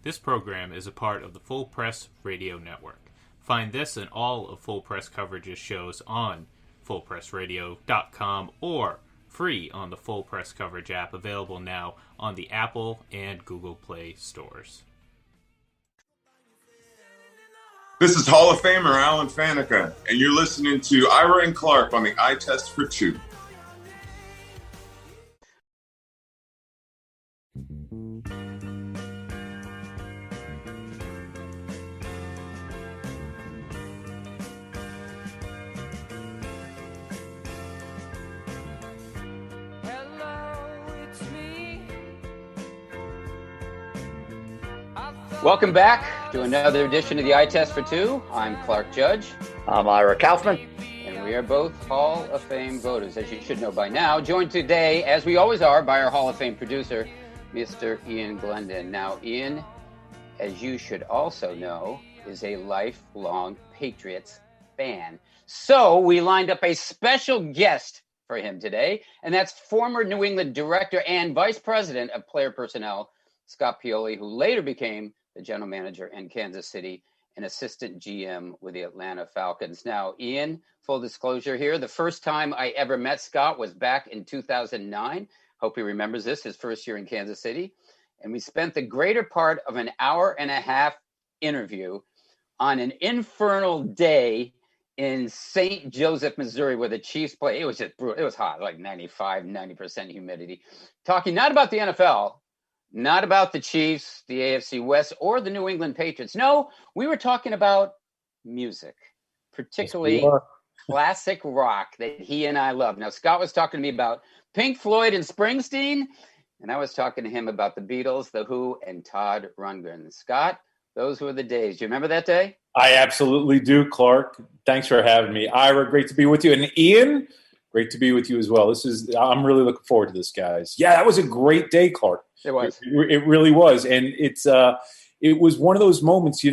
This program is a part of the Full Press Radio Network. Find this and all of Full Press Coverage's shows on fullpressradio.com or free on the Full Press Coverage app, available now on the Apple and Google Play stores. This is Hall of Famer Alan Faneca, and you're listening to Ira and Clark on the Eye Test for Two. Welcome back to another edition of the Eye Test for Two. I'm Clark Judge. I'm Ira Kaufman. And we are both Hall of Fame voters, as you should know by now. Joined today, as we always are, by our Hall of Fame producer, Mr. Ian Glendon. Now, Ian, as you should also know, is a lifelong Patriots fan. So we lined up a special guest for him today, and that's former New England director and vice president of player personnel, Scott Pioli, who later became the general manager in Kansas City and assistant GM with the Atlanta Falcons. Now, Ian, full disclosure here, the first time I ever met Scott was back in 2009. Hope he remembers this, his first year in Kansas City. And we spent the greater part of an hour and a half interview on an infernal day in St. Joseph, Missouri, where the Chiefs play. It was just brutal. It was hot, like 90% humidity. Talking not about the NFL, not about the Chiefs, the AFC West, or the New England Patriots. No, we were talking about music, particularly classic rock that he and I love. Now, Scott was talking to me about Pink Floyd and Springsteen, and I was talking to him about the Beatles, The Who, and Todd Rundgren. Scott, those were the days. Do you remember that day? I absolutely do, Clark. Thanks for having me. Ira, great to be with you. And Ian, great to be with you as well. I'm really looking forward to this, guys. Yeah, that was a great day, Clark. It was. It really was. And it was one of those moments,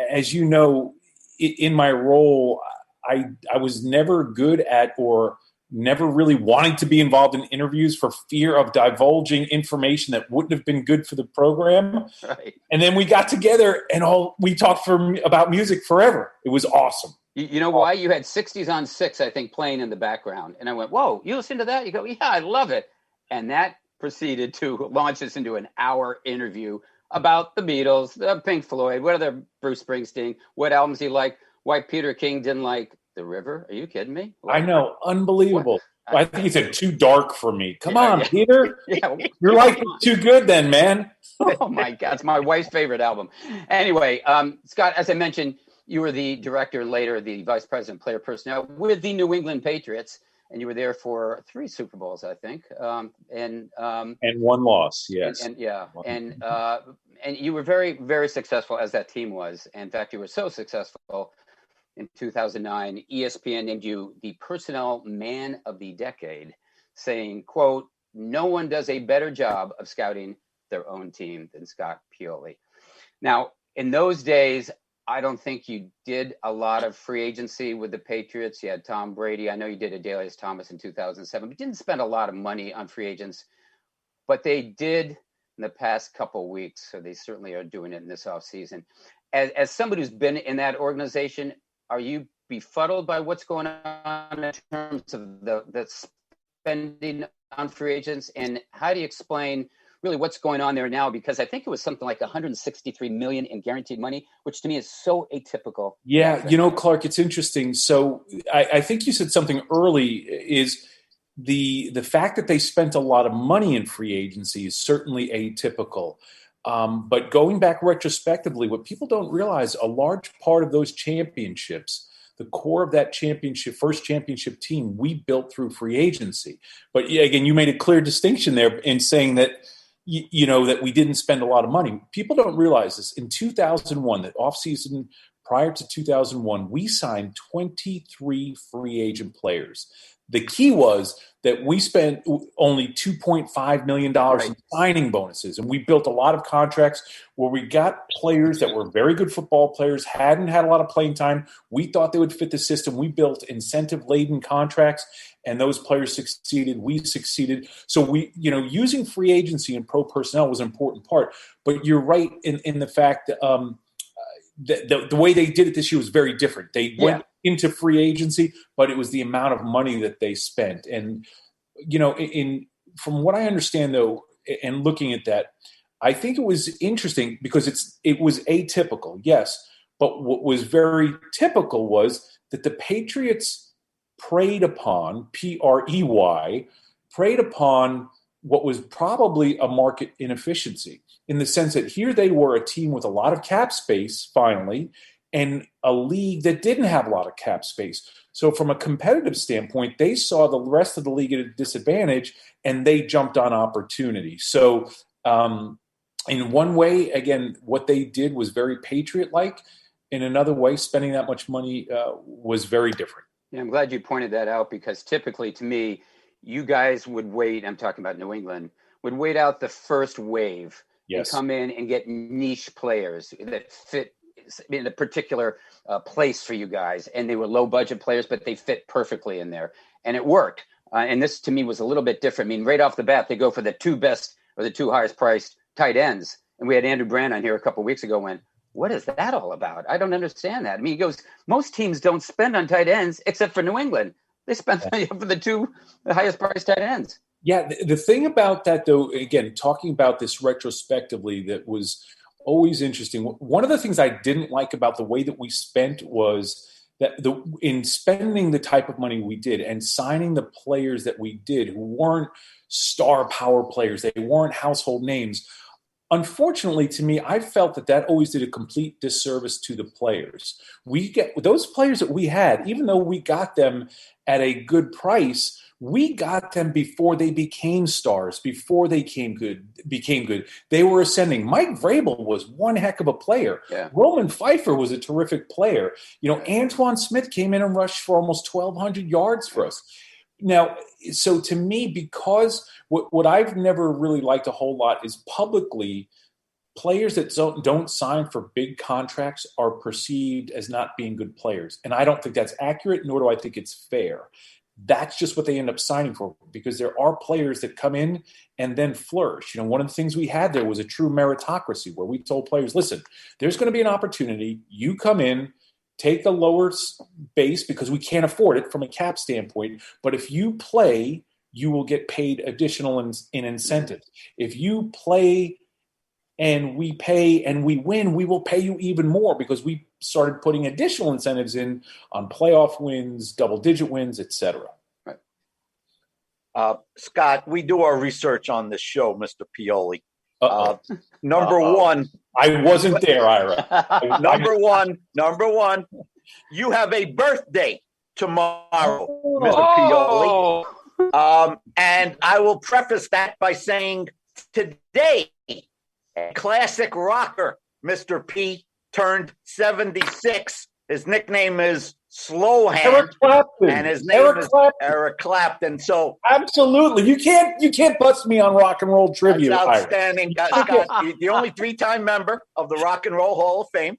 as you know, in my role, I was never good at or never really wanting to be involved in interviews for fear of divulging information that wouldn't have been good for the program. Right. And then we got together and we talked about music forever. It was awesome. You know why? You had 60s on 6, I think, playing in the background. And I went, whoa, you listen to that? You go, yeah, I love it. And that proceeded to launch us into an hour interview about the Beatles, the Pink Floyd, what other Bruce Springsteen, what albums he liked, why Peter King didn't like The River. Are you kidding me? I know. Unbelievable. I think he said too dark for me. Come on, Peter. Yeah, you're like too good then, man. Oh, my God. It's my wife's favorite album. Anyway, Scott, as I mentioned, you were the director and later the vice president of player personnel with the New England Patriots, and you were there for 3 Super Bowls, I think, and 1 loss, yes, and you were very, very successful as that team was. In fact, you were so successful in 2009, ESPN named you the Personnel Man of the Decade, saying, "quote No one does a better job of scouting their own team than Scott Pioli." Now, in those days, I don't think you did a lot of free agency with the Patriots. You had Tom Brady. I know you did Adelius Thomas in 2007, but didn't spend a lot of money on free agents. But they did in the past couple of weeks, so they certainly are doing it in this offseason. As somebody who's been in that organization, are you befuddled by what's going on in terms of the spending on free agents? And how do you explain really what's going on there now? Because I think it was something like $163 million in guaranteed money, which to me is so atypical. Yeah, Clark, it's interesting. So I think you said something early is the fact that they spent a lot of money in free agency is certainly atypical. But going back retrospectively, what people don't realize, a large part of those championships, the core of that first championship team, we built through free agency. But again, you made a clear distinction there in saying that, that we didn't spend a lot of money. People don't realize this. In 2001, the offseason prior to 2001, we signed 23 free agent players. The key was that we spent only $2.5 million in signing bonuses, and we built a lot of contracts where we got players that were very good football players, hadn't had a lot of playing time. We thought they would fit the system. We built incentive-laden contracts, and those players succeeded. We succeeded. So we, using free agency and pro personnel was an important part. But you're right in the fact that the way they did it this year was very different. They went into free agency, but it was the amount of money that they spent. And, from what I understand, though, and looking at that, I think it was interesting because it was atypical, yes. But what was very typical was that the Patriots preyed upon, P-R-E-Y, preyed upon what was probably a market inefficiency, in the sense that here they were a team with a lot of cap space, finally, and a league that didn't have a lot of cap space. So from a competitive standpoint, they saw the rest of the league at a disadvantage, and they jumped on opportunity. So in one way, again, what they did was very Patriot-like. In another way, spending that much money was very different. Yeah, I'm glad you pointed that out, because typically, to me, you guys would wait, I'm talking about New England, would wait out the first wave and come in and get niche players that fit in a particular place for you guys. And they were low budget players, but they fit perfectly in there. And it worked. And this, to me, was a little bit different. I mean, right off the bat, they go for the two best or the two highest priced tight ends. And we had Andrew Brand on here a couple of weeks ago when, what is that all about? I don't understand that. I mean, he goes, most teams don't spend on tight ends except for New England. They spend for the highest priced tight ends. Yeah, the thing about that, though, again, talking about this retrospectively, that was always interesting. One of the things I didn't like about the way that we spent was that in spending the type of money we did and signing the players that we did, who weren't star power players, they weren't household names. Unfortunately, to me, I felt that always did a complete disservice to the players. We get those players that we had, even though we got them at a good price, we got them before they became stars, before they became good. They were ascending. Mike Vrabel was one heck of a player. Yeah. Roman Pfeiffer was a terrific player. Antoine Smith came in and rushed for almost 1,200 yards for us. Now, so to me, because what I've never really liked a whole lot is publicly, players that don't sign for big contracts are perceived as not being good players. And I don't think that's accurate, nor do I think it's fair. That's just what they end up signing for, because there are players that come in and then flourish. One of the things we had there was a true meritocracy, where we told players, listen, there's going to be an opportunity. You come in, take the lower base because we can't afford it from a cap standpoint. But if you play, you will get paid additional in incentives. If you play and we pay and we win, we will pay you even more, because we started putting additional incentives in on playoff wins, double-digit wins, etc. Right. Scott, we do our research on this show, Mr. Pioli. Number one. I wasn't there, Ira. Number one, you have a birthday tomorrow, Mr. Pioli. And I will preface that by saying today, a classic rocker, Mr. P, turned 76. His nickname is Slowhand. Eric Clapton. And his name is Eric Clapton. So absolutely. You can't bust me on rock and roll trivia. That's outstanding. Scott, the only 3-time member of the Rock and Roll Hall of Fame.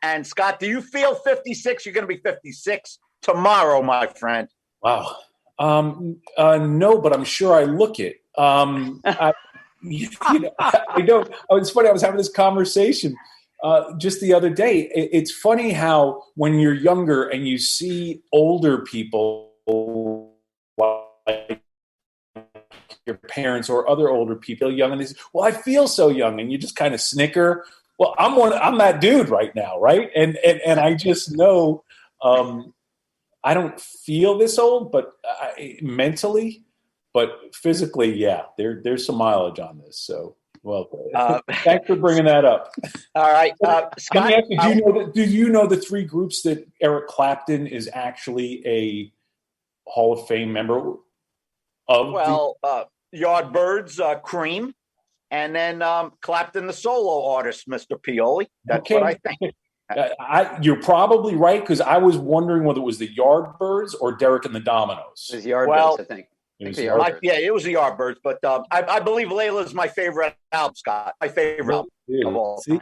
And Scott, do you feel 56? You're going to be 56 tomorrow, my friend. Wow. No, but I'm sure I look it. I don't. It's funny. I was having this conversation just the other day. It's funny how when you're younger and you see older people like your parents or other older people young, and they say, "Well, I feel so young," and you just kind of snicker. Well, I'm that dude right now, right? And I just know I don't feel this old, but mentally. But physically, yeah, there's some mileage on this. So, well, thanks for bringing that up. All right, Scott. Do you know the three groups that Eric Clapton is actually a Hall of Fame member of? Well, Yardbirds, Cream, and then Clapton, the solo artist, Mr. Pioli. That's what I think. You're probably right, because I was wondering whether it was the Yardbirds or Derek and the Dominoes. It was Yardbirds, I think. It was the Yardbirds. It was the Yardbirds, but I believe Layla's my favorite album, Scott. My favorite album of all time.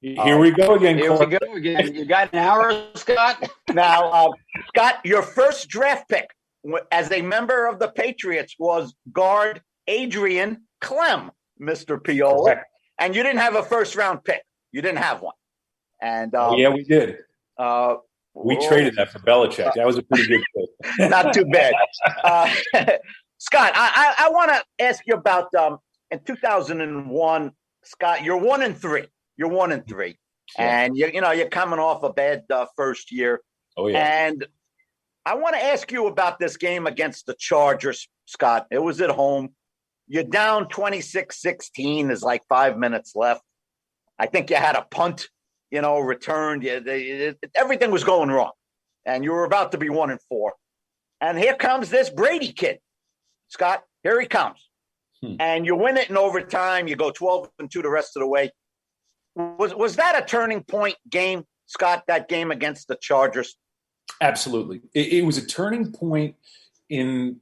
Here we go again. Here we go again. You got an hour, Scott? Now, Scott, your first draft pick as a member of the Patriots was guard Adrian Clem, Mr. Pioli. Correct. And you didn't have a first-round pick. You didn't have one. And yeah, we did. We traded that for Belichick. That was a pretty good pick. Not too bad. Scott, I want to ask you about in 2001, Scott, you're 1-3. You're 1-3. Yeah. And you're coming off a bad first year. Oh, yeah. And I want to ask you about this game against the Chargers, Scott. It was at home. You're down 26-16. There's like 5 minutes left. I think you had a punt, returned. Everything was going wrong. And you were about to be 1-4. And here comes this Brady kid. Scott, here he comes. And you win it in overtime. You go 12-2 the rest of the way. Was that a turning point game, Scott, that game against the Chargers? Absolutely. It was a turning point in,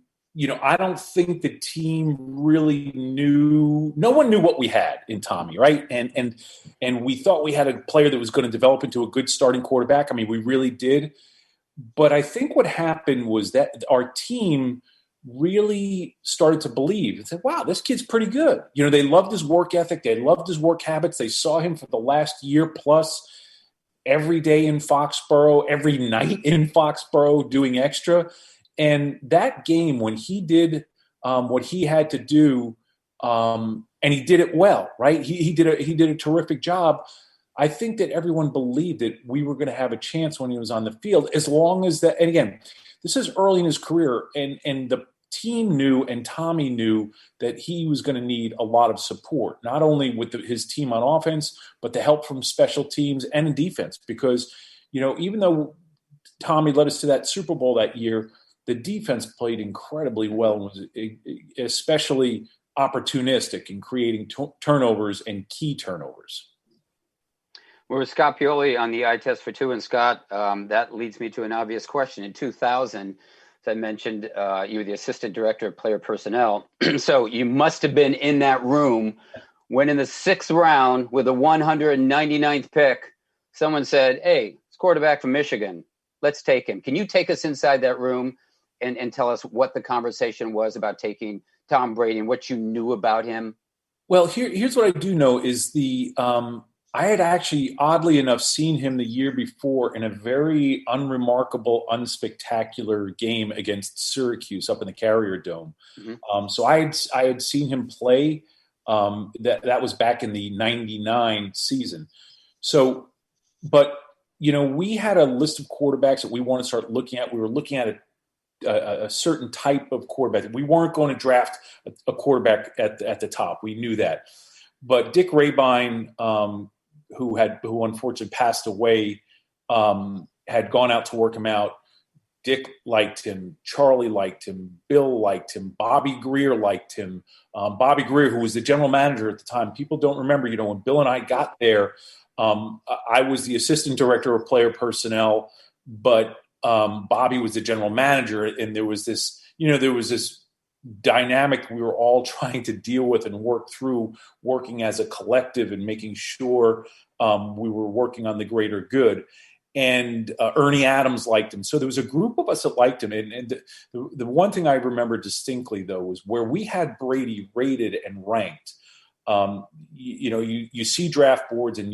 I don't think the team really knew. No one knew what we had in Tommy, right? And we thought we had a player that was going to develop into a good starting quarterback. I mean, we really did. But I think what happened was that our team really started to believe and said, wow, this kid's pretty good. They loved his work ethic. They loved his work habits. They saw him for the last year plus every day in Foxborough, every night in Foxborough doing extra. And that game, when he did what he had to do, and he did it well, right? He did a terrific job. I think that everyone believed that we were going to have a chance when he was on the field, as long as that. And again, this is early in his career, and the team knew and Tommy knew that he was going to need a lot of support, not only with his team on offense, but the help from special teams and in defense. Because, even though Tommy led us to that Super Bowl that year, the defense played incredibly well and was especially opportunistic in creating turnovers and key turnovers. We're with Scott Pioli on the Eye Test for Two. And Scott, that leads me to an obvious question. In 2000, as I mentioned, you were the assistant director of player personnel. So you must have been in that room when in the 6th round with the 199th pick, someone said, hey, it's quarterback from Michigan. Let's take him. Can you take us inside that room and tell us what the conversation was about taking Tom Brady and what you knew about him? Well, here's what I do know is I had actually, oddly enough, seen him the year before in a very unremarkable, unspectacular game against Syracuse up in the Carrier Dome. Mm-hmm. So I had seen him play. That was back in the 99 season. So, but, we had a list of quarterbacks that we want to start looking at. We were looking at a certain type of quarterback. We weren't going to draft a quarterback at the top. We knew that. But Dick Rabine, who unfortunately passed away, had gone out to work him out. Dick liked him. Charlie liked him. Bill liked him. Bobby Greer liked him. Bobby Greer, who was the general manager at the time. People don't remember, when Bill and I got there, I was the assistant director of player personnel, but Bobby was the general manager. And there was this dynamic we were all trying to deal with and work through, working as a collective and making sure we were working on the greater good. And Ernie Adams liked him. So there was a group of us that liked him. And the one thing I remember distinctly, though, was where we had Brady rated and ranked. You see draft boards and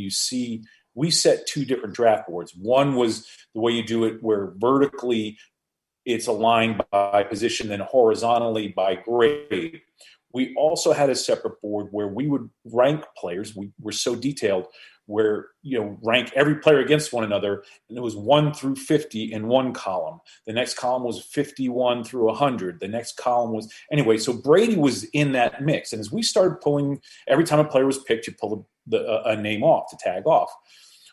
we set 2 different draft boards. One was the way you do it where vertically it's aligned by position and horizontally by grade. We also had a separate board where we would rank players. We were so detailed where, rank every player against one another. And it was 1 through 50 in one column. The next column was 51 through 100. The next column was anyway. So Brady was in that mix. And as we started pulling, every time a player was picked, you pull a name off to tag off.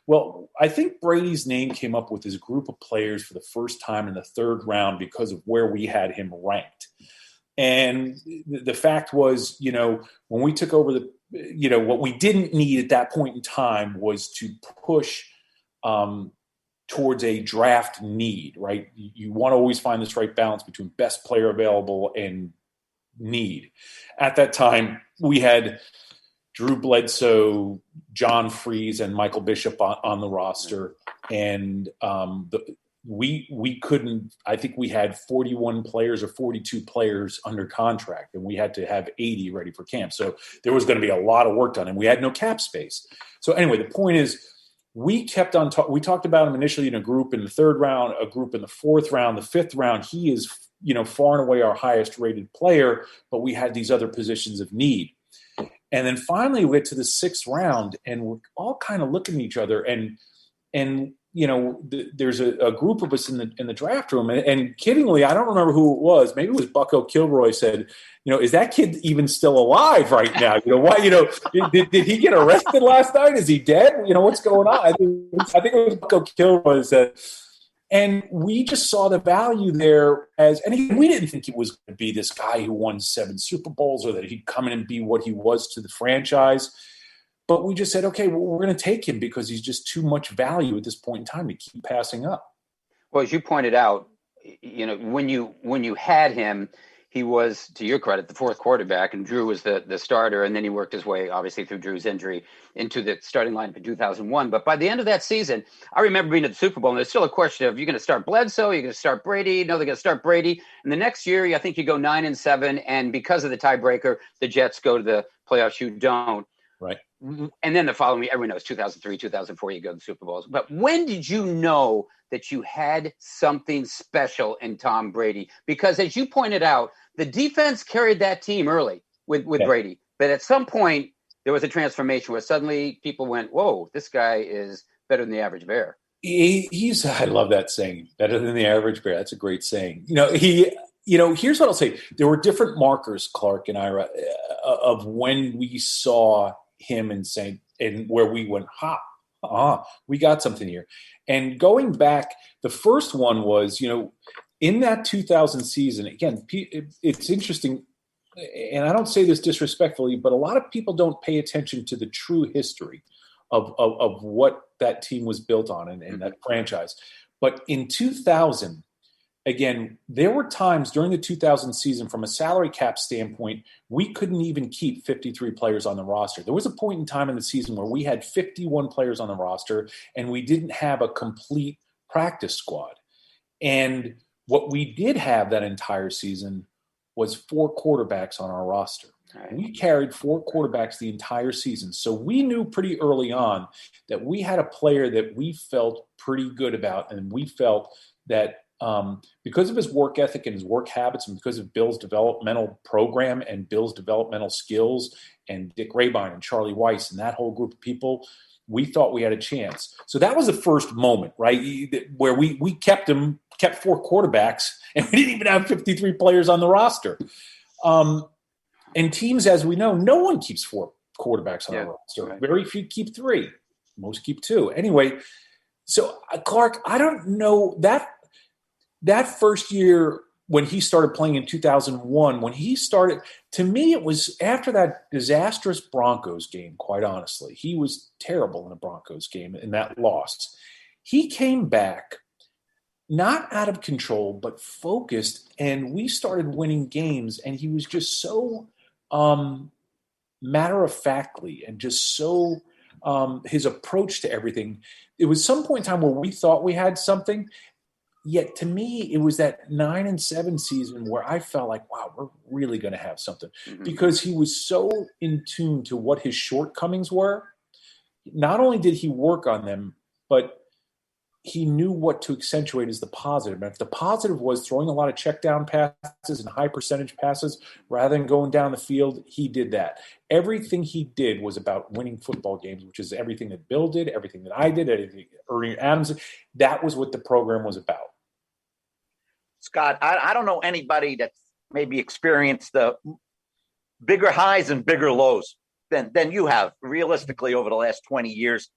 Well, I think Brady's name came up with his group of players for the first time in the 3rd round because of where we had him ranked. And the fact was, when we took over what we didn't need at that point in time was to push towards a draft need, right? You want to always find this right balance between best player available and need. At that time, we had Drew Bledsoe, John Freeze, and Michael Bishop on the roster. And we couldn't, I think we had 41 players or 42 players under contract, and we had to have 80 ready for camp. So there was going to be a lot of work done, and we had no cap space. So anyway, the point is, we kept on we talked about him initially in a group in the third round, a group in the fourth round, the fifth round. He is, far and away our highest rated player, but we had these other positions of need. And then finally we get to the sixth round, and we're all kind of looking at each other, and there's a group of us in the draft room, and kiddingly, I don't remember who it was. Maybe it was Bucko Kilroy said, is that kid even still alive right now? Why? Did he get arrested last night? Is he dead? What's going on? I think it was Bucko Kilroy said, and we just saw the value there we didn't think it was going to be this guy who won 7 Super Bowls or that he'd come in and be what he was to the franchise. But we just said, okay, well, we're going to take him because he's just too much value at this point in time to keep passing up. Well, as you pointed out, when you had him, he was, to your credit, the fourth quarterback, and Drew was the starter, and then he worked his way, obviously, through Drew's injury into the starting lineup in 2001. But by the end of that season, I remember being at the Super Bowl, and there's still a question of, you're going to start Bledsoe, you're going to start Brady, no, they're going to start Brady. And the next year, I think you go 9-7, and because of the tiebreaker, the Jets go to the playoffs, you don't. Right. And then the following year, everyone knows 2003, 2004, you go to the Super Bowls. But when did you know that you had something special in Tom Brady? Because as you pointed out, the defense carried that team early with Brady. But at some point, there was a transformation where suddenly people went, whoa, this guy is better than the average bear. I love that saying, better than the average bear. That's a great saying. Here's what I'll say. There were different markers, Clark and Ira, of when we saw him and where we went, we got something here. And going back, the first one was, in that 2000 season, again, it's interesting, and I don't say this disrespectfully, but a lot of people don't pay attention to the true history of what that team was built on and that franchise. But in 2000, again, there were times during the 2000 season, from a salary cap standpoint, we couldn't even keep 53 players on the roster. There was a point in time in the season where we had 51 players on the roster, and we didn't have a complete practice squad. And what we did have that entire season was 4 quarterbacks on our roster. Right. We carried 4 quarterbacks the entire season. So we knew pretty early on that we had a player that we felt pretty good about, and we felt that because of his work ethic and his work habits, and because of Bill's developmental program and Bill's developmental skills and Dick Rabine and Charlie Weiss and that whole group of people, we thought we had a chance. So that was the first moment, right, where we kept 4 quarterbacks, and we didn't even have 53 players on the roster. And teams, as we know, no one keeps 4 quarterbacks on the roster. Right. Very few keep 3. Most keep 2. Anyway, so Clark, I don't know that first year when he started playing in 2001, when he started, to me, it was after that disastrous Broncos game, quite honestly. He was terrible in the Broncos game in that loss. He came back, not out of control, but focused, and we started winning games, and he was just so matter-of-factly and just so his approach to everything. It was some point in time where we thought we had something. Yet to me, it was that 9-7 season where I felt like, wow, we're really going to have something, because he was so in tune to what his shortcomings were. Not only did he work on them, but he knew what to accentuate as the positive. And if the positive was throwing a lot of check down passes and high percentage passes rather than going down the field, he did that. Everything he did was about winning football games, which is everything that Bill did, everything that I did, everything Ernie Adams did. That was what the program was about. Scott, I don't know anybody that's maybe experienced the bigger highs and bigger lows than you have realistically over the last 20 years.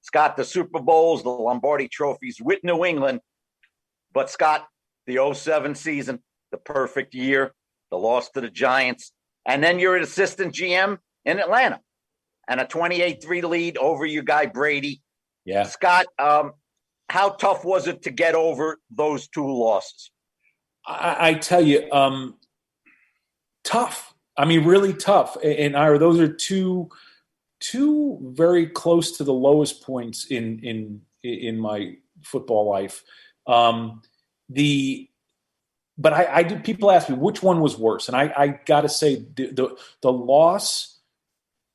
Scott, the Super Bowls, the Lombardi trophies with New England. But Scott, the 07 season, the perfect year, the loss to the Giants. And then you're an assistant GM in Atlanta and a 28-3 lead over your guy Brady. Yeah. Scott, how tough was it to get over those two losses? I tell you, tough. I mean, really tough. And Ira, those are two very close to the lowest points in my football life. But I do. People ask me which one was worse, and I got to say the loss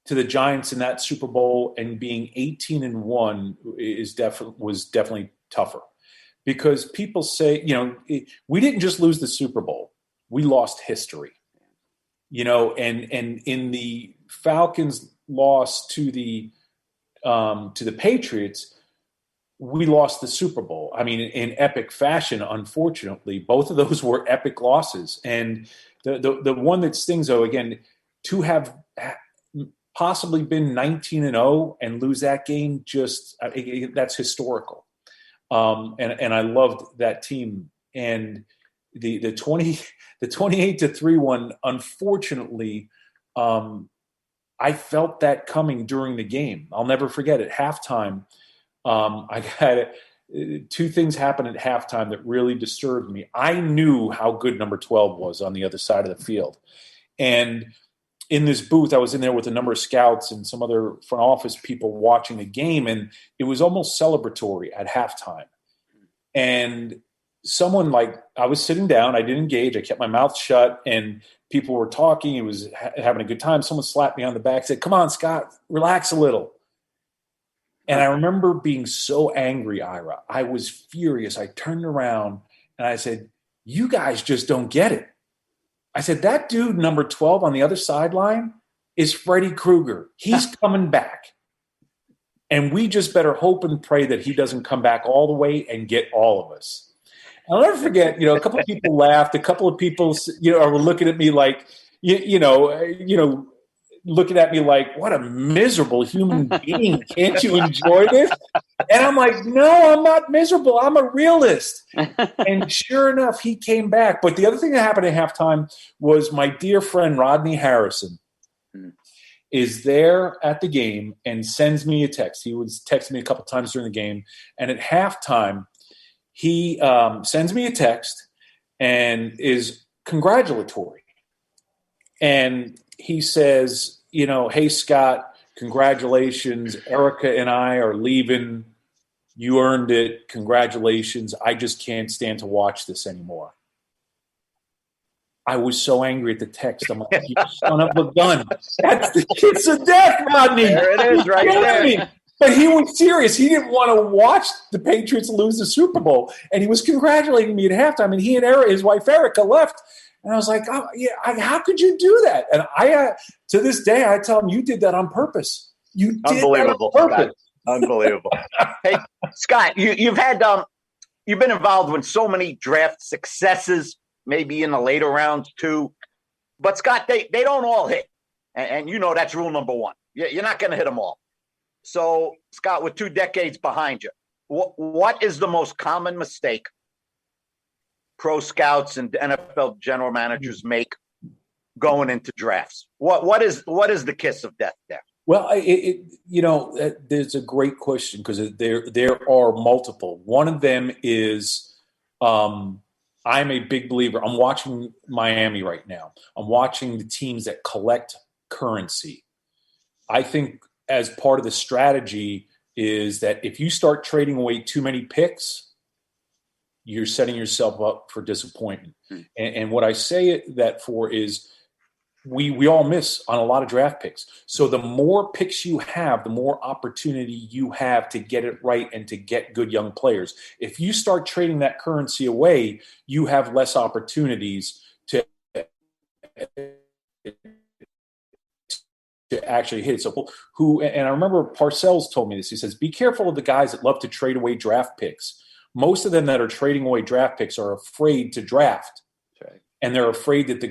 to the Giants in that Super Bowl and being 18-1 was definitely tougher, because people say, we didn't just lose the Super Bowl, we lost history, and in the Falcons' loss to the Patriots, we lost the Super Bowl. I mean, in epic fashion, unfortunately. Both of those were epic losses. And the one that stings, though, again, to have possibly been 19-0 and lose that game, that's historical. And I loved that team. And the 28-3 one, unfortunately, I felt that coming during the game. I'll never forget it. Halftime, I got two things happened at halftime that really disturbed me. I knew how good number 12 was on the other side of the field. And in this booth, I was in there with a number of scouts and some other front office people watching the game, and it was almost celebratory at halftime. And someone, I was sitting down, I didn't engage, I kept my mouth shut, and people were talking, it was having a good time. Someone slapped me on the back, said, "Come on, Scott, relax a little." And I remember being so angry, Ira. I was furious. I turned around and I said, "You guys just don't get it." I said, "That dude, number 12 on the other sideline, is Freddy Krueger. He's coming back. And we just better hope and pray that he doesn't come back all the way and get all of us." I'll never forget, a couple of people laughed. A couple of people, were looking at me like, looking at me like, "What a miserable human being. Can't you enjoy this?" And I'm like, "No, I'm not miserable. I'm a realist." And sure enough, he came back. But the other thing that happened at halftime was my dear friend Rodney Harrison is there at the game and sends me a text. He was texting me a couple times during the game. And at halftime, he sends me a text and is congratulatory. And he says, "Hey, Scott, congratulations. Erica and I are leaving. You earned it. Congratulations. I just can't stand to watch this anymore." I was so angry at the text. I'm like, "You son of a gun. That's the kiss of death, Rodney." There it is, right there. But he was serious. He didn't want to watch the Patriots lose the Super Bowl. And he was congratulating me at halftime. And he and his wife, Erica, left. And I was like, "Oh, yeah, how could you do that?" And I, to this day, I tell him, "You did that on purpose. You did Unbelievable, that on purpose." Scott. Unbelievable. Hey, Scott, you've been involved with so many draft successes, maybe in the later rounds too. But Scott, they don't all hit, and that's rule number one. You're not going to hit them all. So, Scott, with 2 decades behind you, what is the most common mistake pro scouts and NFL general managers make going into drafts? What is the kiss of death there? Well, there's a great question, because there are multiple. One of them is I'm a big believer. I'm watching Miami right now. I'm watching the teams that collect currency. I think as part of the strategy is that if you start trading away too many picks, you're setting yourself up for disappointment. And what I say that for is we all miss on a lot of draft picks. So the more picks you have, the more opportunity you have to get it right and to get good young players. If you start trading that currency away, you have less opportunities to actually hit it. So and I remember Parcells told me this. He says, "Be careful of the guys that love to trade away draft picks. Most of them that are trading away draft picks are afraid to draft. And they're afraid that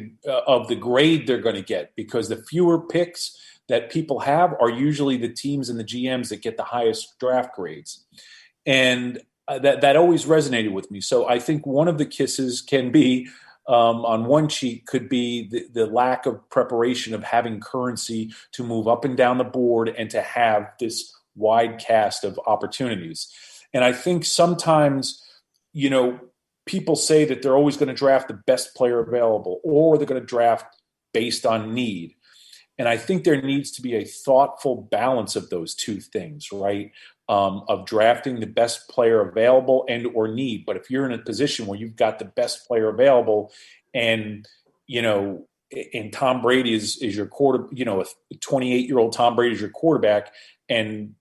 of the grade they're going to get, because the fewer picks that people have are usually the teams and the GMs that get the highest draft grades." And that always resonated with me. So I think one of the kisses can be on one cheek could be the lack of preparation of having currency to move up and down the board and to have this wide cast of opportunities. And I think sometimes, people say that they're always going to draft the best player available, or they're going to draft based on need. And I think there needs to be a thoughtful balance of those two things, right? Of drafting the best player available and or need. But if you're in a position where you've got the best player available and, and Tom Brady is your quarter, a 28-year-old Tom Brady is your quarterback, and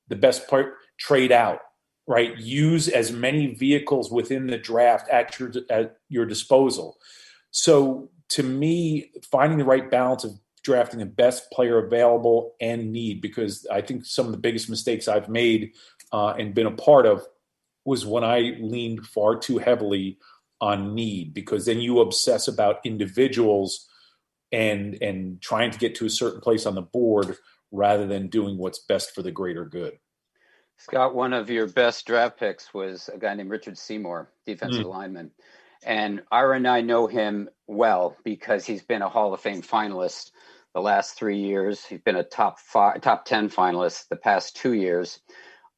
the best player, trade out, right? Use as many vehicles within the draft at your disposal. So to me, finding the right balance of drafting the best player available and need, because I think some of the biggest mistakes I've made and been a part of was when I leaned far too heavily on need, because then you obsess about individuals and trying to get to a certain place on the board rather than doing what's best for the greater good. Scott, one of your best draft picks was a guy named Richard Seymour, defensive lineman. And Ira and I know him well because he's been a Hall of Fame finalist the last 3 years. He's been a top 10 finalist the past 2 years.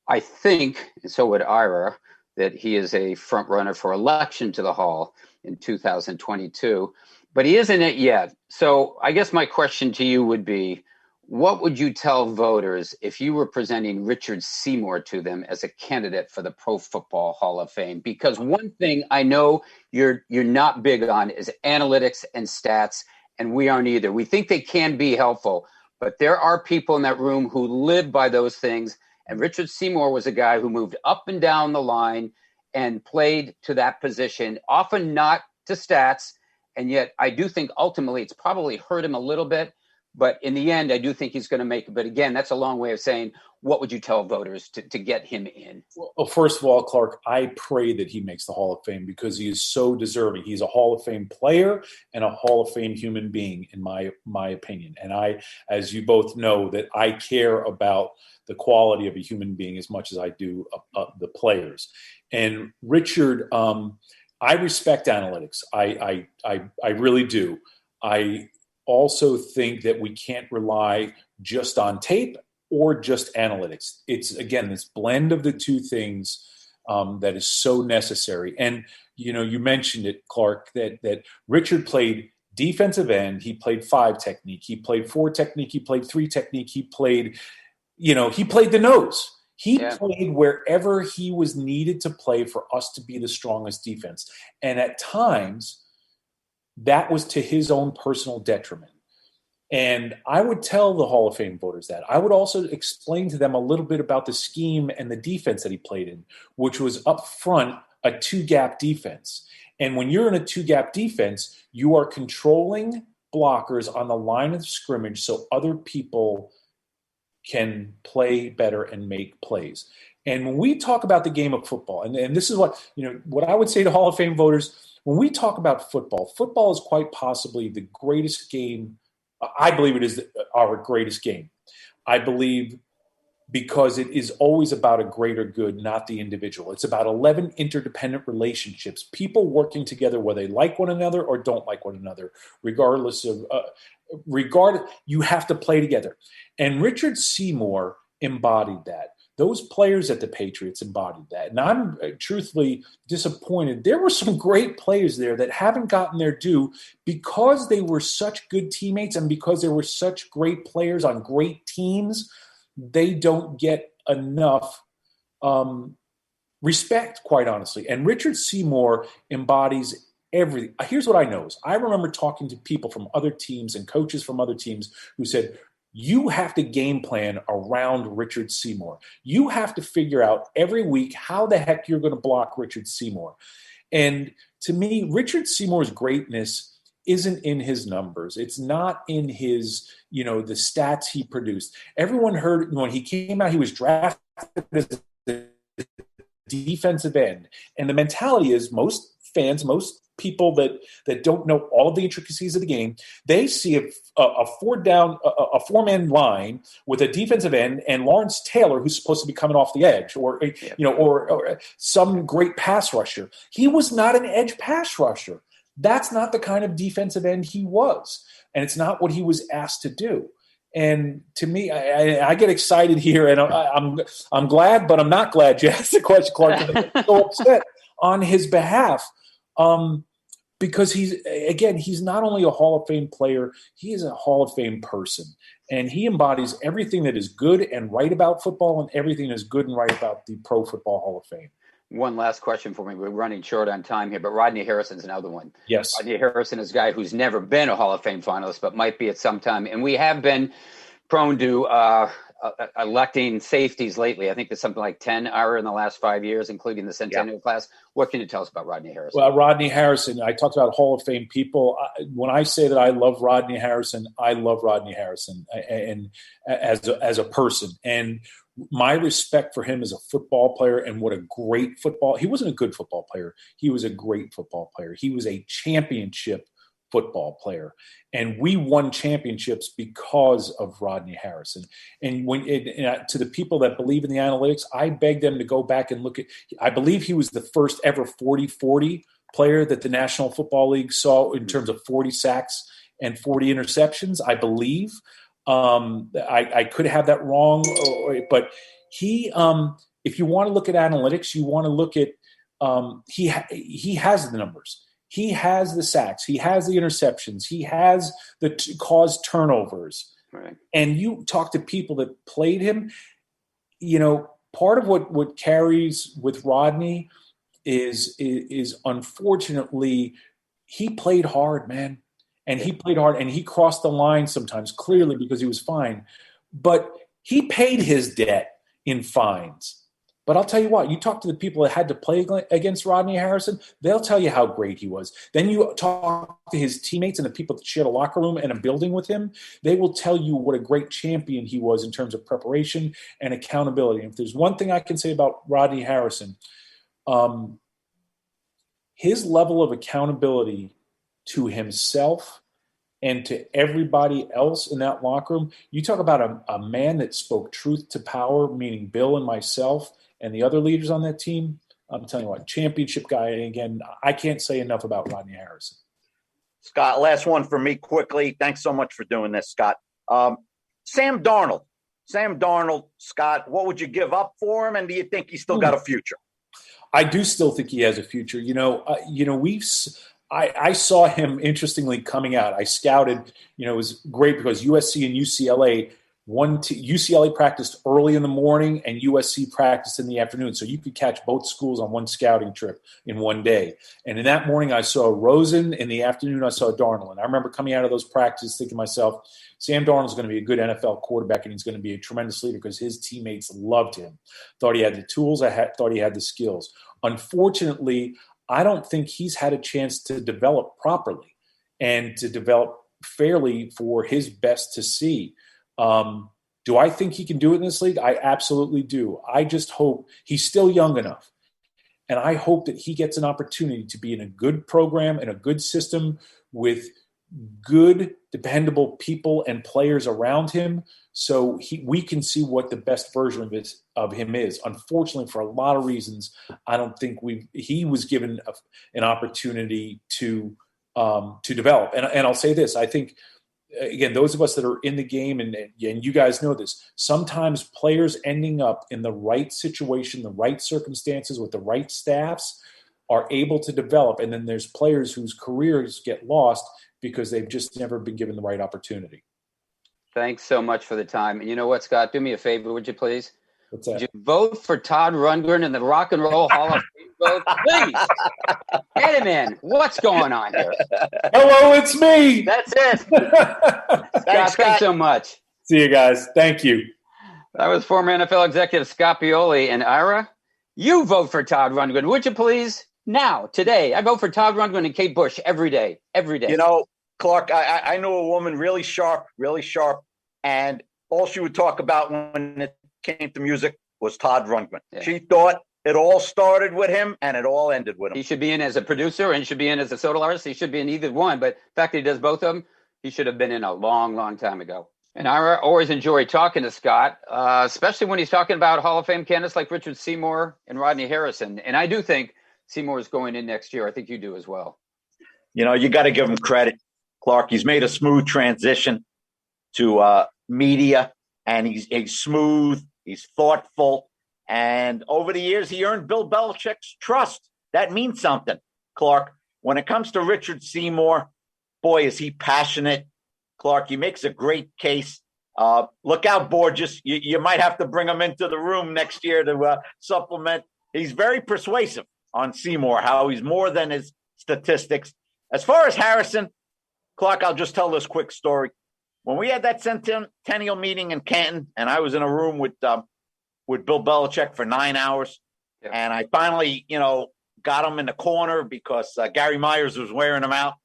I think, and so would Ira, that he is a front runner for election to the Hall in 2022, but he isn't it yet. So I guess my question to you would be, what would you tell voters if you were presenting Richard Seymour to them as a candidate for the Pro Football Hall of Fame? Because one thing I know you're not big on is analytics and stats, and we aren't either. We think they can be helpful, but there are people in that room who live by those things. And Richard Seymour was a guy who moved up and down the line and played to that position, often not to stats. And yet I do think ultimately it's probably hurt him a little bit. But in the end, I do think he's going to make it. But again, that's a long way of saying, what would you tell voters to get him in? Well, first of all, Clark, I pray that he makes the Hall of Fame because he is so deserving. He's a Hall of Fame player and a Hall of Fame human being, in my opinion. And I, as you both know, that I care about the quality of a human being as much as I do the players. And Richard, I respect analytics. I really do. I also think that we can't rely just on tape or just analytics. It's, again, this blend of the two things that is so necessary. And, you mentioned it, Clark, that Richard played defensive end. He played 5 technique. He played 4 technique. He played 3 technique. He played, he played the nose. He played wherever he was needed to play for us to be the strongest defense. And at times, that was to his own personal detriment. And I would tell the Hall of Fame voters that. I would also explain to them a little bit about the scheme and the defense that he played in, which was up front a 2-gap defense. And when you're in a 2-gap defense, you are controlling blockers on the line of scrimmage so other people can play better and make plays. And when we talk about the game of football, and this is what I would say to Hall of Fame voters, when we talk about football is quite possibly the greatest game. I believe it is our greatest game. I believe because it is always about a greater good, not the individual. It's about 11 interdependent relationships, people working together whether they like one another or don't like one another, regardless of you have to play together. And Richard Seymour embodied that. Those players at the Patriots embodied that. And I'm truthfully disappointed. There were some great players there that haven't gotten their due because they were such good teammates and because they were such great players on great teams. They don't get enough respect, quite honestly. And Richard Seymour embodies everything. Here's what I know is I remember talking to people from other teams and coaches from other teams who said, you have to game plan around Richard Seymour. You have to figure out every week how the heck you're going to block Richard Seymour. And to me, Richard Seymour's greatness isn't in his numbers. It's not in his, the stats he produced. Everyone heard when he came out, he was drafted as a defensive end. And the mentality is most fans, most people that don't know all of the intricacies of the game, they see a 4-man line with a defensive end and Lawrence Taylor, who's supposed to be coming off the edge, or some great pass rusher. He was not an edge pass rusher. That's not the kind of defensive end he was, and it's not what he was asked to do. And to me, I get excited here, and I'm glad, but I'm not glad you asked the question, Clark. I'm so upset on his behalf. Because he's not only a Hall of Fame player, he is a Hall of Fame person. And he embodies everything that is good and right about football and everything that is good and right about the Pro Football Hall of Fame. One last question for me. We're running short on time here, but Rodney Harrison's another one. Yes. Rodney Harrison is a guy who's never been a Hall of Fame finalist, but might be at some time. And we have been prone to electing safeties lately. I think there's something like 10 Ira in the last 5 years, including the Centennial class. What can you tell us about Rodney Harrison? Well, Rodney Harrison, I talked about Hall of Fame people. When I say that I love Rodney Harrison, I love Rodney Harrison and as a person. And my respect for him as a football player and what a great football – he wasn't a good football player. He was a great football player. He was a championship football player. And we won championships because of Rodney Harrison. And to the people that believe in the analytics, I beg them to go back and look at – I believe he was the first ever 40-40 player that the National Football League saw in terms of 40 sacks and 40 interceptions, I believe. I could have that wrong, but he if you want to look at analytics, you want to look at he has the numbers. He has the sacks. He has the interceptions. He has the caused turnovers. Right. And you talk to people that played him, part of what carries with Rodney is unfortunately he played hard, man. And he played hard and he crossed the line sometimes clearly because he was fine. But he paid his debt in fines. But I'll tell you what, you talk to the people that had to play against Rodney Harrison, they'll tell you how great he was. Then you talk to his teammates and the people that shared a locker room and a building with him, they will tell you what a great champion he was in terms of preparation and accountability. And if there's one thing I can say about Rodney Harrison, his level of accountability to himself and to everybody else in that locker room, you talk about a man that spoke truth to power, meaning Bill and myself, and the other leaders on that team. I'm telling you what, championship guy. And again, I can't say enough about Rodney Harrison. Scott, last one for me quickly. Thanks so much for doing this, Scott. Sam Darnold, Scott, what would you give up for him? And do you think he's still got a future? I do still think he has a future. I saw him, interestingly, coming out. I scouted, it was great because USC and UCLA, UCLA practiced early in the morning and USC practiced in the afternoon. So you could catch both schools on one scouting trip in one day. And in that morning, I saw Rosen. In the afternoon, I saw Darnold. And I remember coming out of those practices thinking to myself, Sam Darnold's going to be a good NFL quarterback and he's going to be a tremendous leader because his teammates loved him. Thought he had the tools. Thought he had the skills. Unfortunately, I don't think he's had a chance to develop properly and to develop fairly for his best to see. Do I think he can do it in this league? I absolutely do. I just hope he's still young enough. And I hope that he gets an opportunity to be in a good program and a good system with good, dependable people and players around him so we can see what the best version of him is. Unfortunately, for a lot of reasons, I don't think he was given an opportunity to develop. And I'll say this, I think, again, those of us that are in the game, and you guys know this, sometimes players ending up in the right situation, the right circumstances with the right staffs are able to develop. And then there's players whose careers get lost because they've just never been given the right opportunity. Thanks so much for the time. And you know what, Scott? Do me a favor, would you please? What's that? Would you vote for Todd Rundgren in the Rock and Roll Hall of Fame vote? Please. Get him in. What's going on here? Hello, it's me. That's it. Scott, thanks so much. See you guys. Thank you. That was former NFL executive Scott Pioli. And Ira, you vote for Todd Rundgren, would you please? Now, today, I vote for Todd Rundgren and Kate Bush every day. Clark, I knew a woman really sharp, and all she would talk about when it came to music was Todd Rundgren. Yeah. She thought it all started with him and it all ended with him. He should be in as a producer and he should be in as a solo artist. He should be in either one, but the fact that he does both of them, he should have been in a long, long time ago. And I always enjoy talking to Scott, especially when he's talking about Hall of Fame candidates like Richard Seymour and Rodney Harrison. And I do think Seymour is going in next year. I think you do as well. You got to give him credit, Clark. He's made a smooth transition to media, and he's smooth, he's thoughtful, and over the years he earned Bill Belichick's trust. That means something, Clark. When it comes to Richard Seymour, boy, is he passionate. Clark, he makes a great case. Look out, Borges. You might have to bring him into the room next year to supplement. He's very persuasive on Seymour, how he's more than his statistics. As far as Harrison, Clark, I'll just tell this quick story. When we had that centennial meeting in Canton, and I was in a room with Bill Belichick for 9 hours, and I finally, got him in the corner because Gary Myers was wearing him out,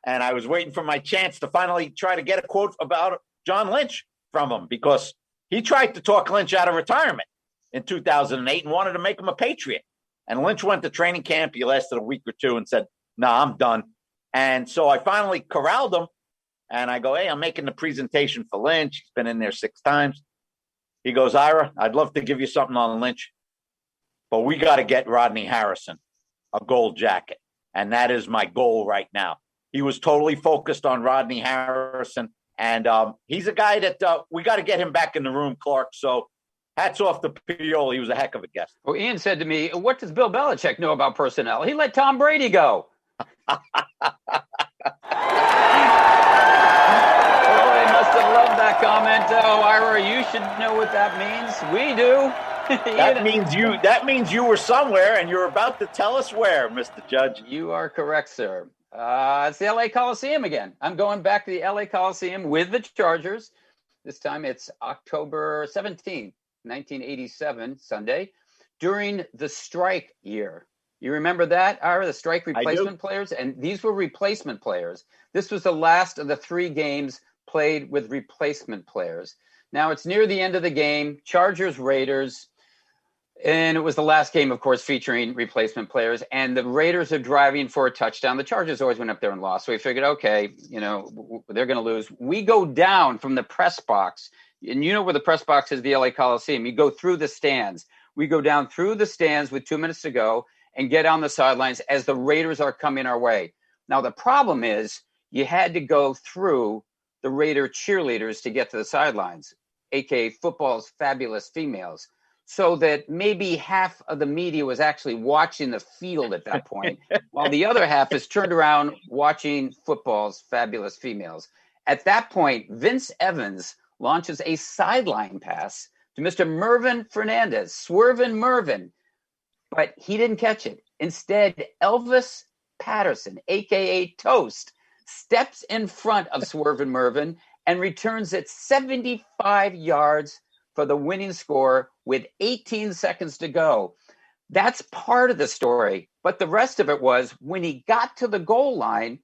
and I was waiting for my chance to finally try to get a quote about John Lynch from him, because he tried to talk Lynch out of retirement in 2008 and wanted to make him a Patriot. And Lynch went to training camp. He lasted a week or two and said, "No, I'm done." And so I finally corralled him, and I go, "Hey, I'm making the presentation for Lynch. He's been in there 6 times." He goes, "Ira, I'd love to give you something on Lynch, but we got to get Rodney Harrison a gold jacket. And that is my goal right now." He was totally focused on Rodney Harrison. And he's a guy that we got to get him back in the room, Clark. So hats off to Pioli. He was a heck of a guest. Well, Ian said to me, "What does Bill Belichick know about personnel? He let Tom Brady go." Oh, they must have loved that comment. Oh, Ira, you should know what that means. We do. That means you were somewhere, and you're about to tell us where, Mr. Judge. You are correct, sir. It's the LA Coliseum again. I'm going back to the LA Coliseum with the Chargers. This time it's October 17th, 1987, Sunday, during the strike year. You remember that, Ira, the strike replacement players? And these were replacement players. This was the last of the 3 games played with replacement players. Now it's near the end of the game, Chargers, Raiders. And it was the last game, of course, featuring replacement players. And the Raiders are driving for a touchdown. The Chargers always went up there and lost. So we figured, okay, they're going to lose. We go down from the press box. And you know where the press box is, the LA Coliseum. You go through the stands. We go down through the stands with 2 minutes to go and get on the sidelines as the Raiders are coming our way. Now, the problem is you had to go through the Raider cheerleaders to get to the sidelines, a.k.a. football's fabulous females. So that maybe half of the media was actually watching the field at that point, while the other half is turned around watching football's fabulous females. At that point, Vince Evans launches a sideline pass to Mr. Mervyn Fernandez, Swervin' Mervyn, but he didn't catch it. Instead, Elvis Patterson, a.k.a. Toast, steps in front of Swervin' Mervyn and returns it 75 yards for the winning score with 18 seconds to go. That's part of the story. But the rest of it was when he got to the goal line,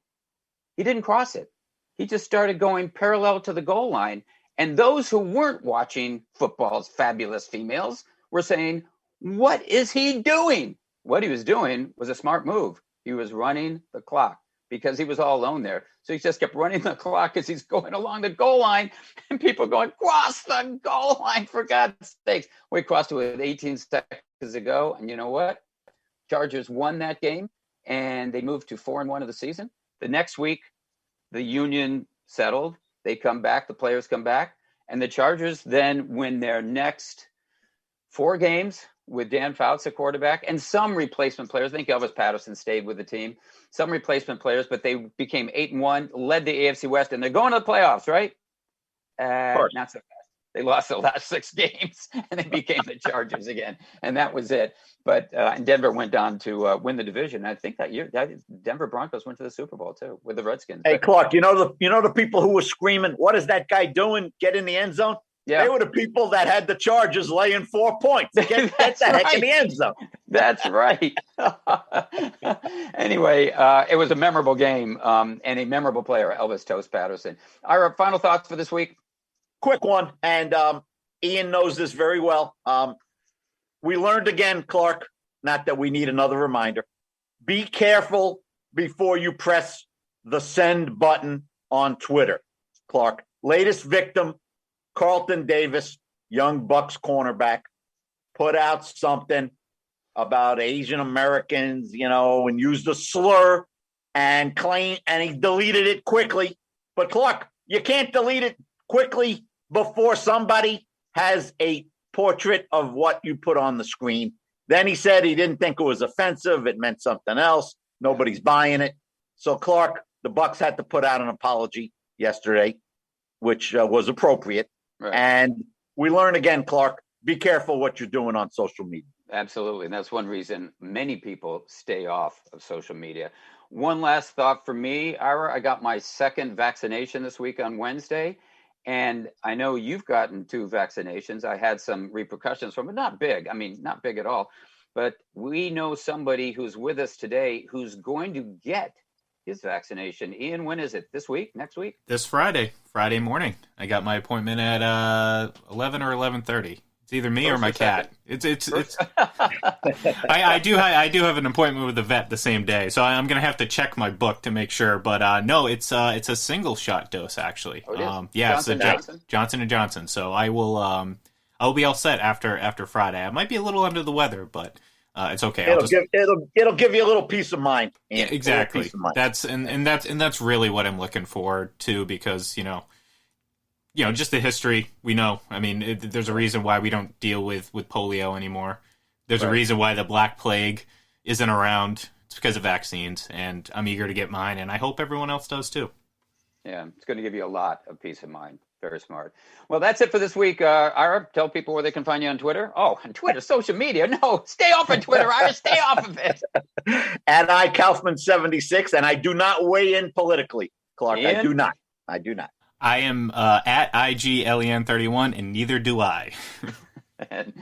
he didn't cross it. He just started going parallel to the goal line. And those who weren't watching football's fabulous females were saying, "What is he doing?" What he was doing was a smart move. He was running the clock because he was all alone there. So he just kept running the clock as he's going along the goal line, and people going, "Cross the goal line, for God's sakes." We crossed it with 18 seconds to go. And you know what? Chargers won that game, and they moved to 4-1 of the season. The next week, the union settled. They come back, the players come back, and the Chargers then win their next 4 games with Dan Fouts, a quarterback, and some replacement players. I think Elvis Patterson stayed with the team. Some replacement players, but they became 8-1, led the AFC West, and they're going to the playoffs, right? Not so fast. They lost the last 6 games, and they became the Chargers again, and that was it. But and Denver went on to win the division. I think that year, Denver Broncos went to the Super Bowl too with the Redskins. Hey, Clark, you know the people who were screaming, "What is that guy doing? Get in the end zone." Yeah. They were the people that had the Chargers laying 4 points. Get the heck in the end zone. That's right. Anyway, it was a memorable game and a memorable player, Elvis Toast Patterson. Ira, final thoughts for this week? Quick one, and Ian knows this very well. We learned again, Clark, not that we need another reminder. Be careful before you press the send button on Twitter, Clark. Latest victim, Carlton Davis, young Bucks cornerback, put out something about Asian Americans, and used a slur and he deleted it quickly. But Clark, you can't delete it quickly before somebody has a portrait of what you put on the screen. Then he said he didn't think it was offensive. It meant something else. Nobody's buying it. So, Clark, the Bucks had to put out an apology yesterday, which was appropriate. Right. And we learn again, Clark, be careful what you're doing on social media. Absolutely. And that's one reason many people stay off of social media. One last thought for me, Ira. I got my second vaccination this week on Wednesday. And I know you've gotten 2 vaccinations. I had some repercussions from it. Not big. I mean, not big at all. But we know somebody who's with us today who's going to get his vaccination. Ian, when is it? This week? Next week? This Friday morning. I got my appointment at 11 or 11:30. It's either me or my cat. It's I do have an appointment with the vet the same day, so I'm gonna have to check my book to make sure. But no, it's a single shot dose actually. Oh, it is? Yeah, Johnson? Johnson & Johnson. So I'll be all set after Friday. I might be a little under the weather, but it's okay. It'll give you a little peace of mind. Yeah, exactly. That's really what I'm looking for too, because just the history we know. I mean, there's a reason why we don't deal with polio anymore. There's a reason why the Black Plague isn't around. It's because of vaccines, and I'm eager to get mine, and I hope everyone else does too. Yeah, it's going to give you a lot of peace of mind. Very smart. Well, that's it for this week. Ira, tell people where they can find you on Twitter. Oh, on Twitter, social media. No, stay off of Twitter, Ira. Stay off of it. And I, Kaufman76, and I do not weigh in politically, Clark. Ian? I do not. I am at IGLEN31, and neither do I. And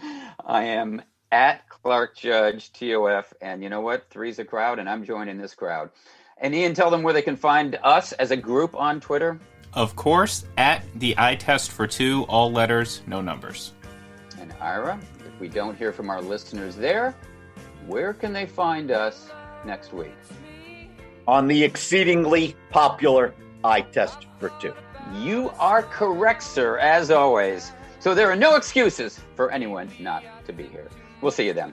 I am at Clark Judge, TOF. And you know what? 3's a crowd, and I'm joining this crowd. And Ian, tell them where they can find us as a group on Twitter. Of course, at the eye test for 2, all letters, no numbers. And Ira, if we don't hear from our listeners there, where can they find us next week? On the exceedingly popular eye test for 2. You are correct, sir, as always. So there are no excuses for anyone not to be here. We'll see you then.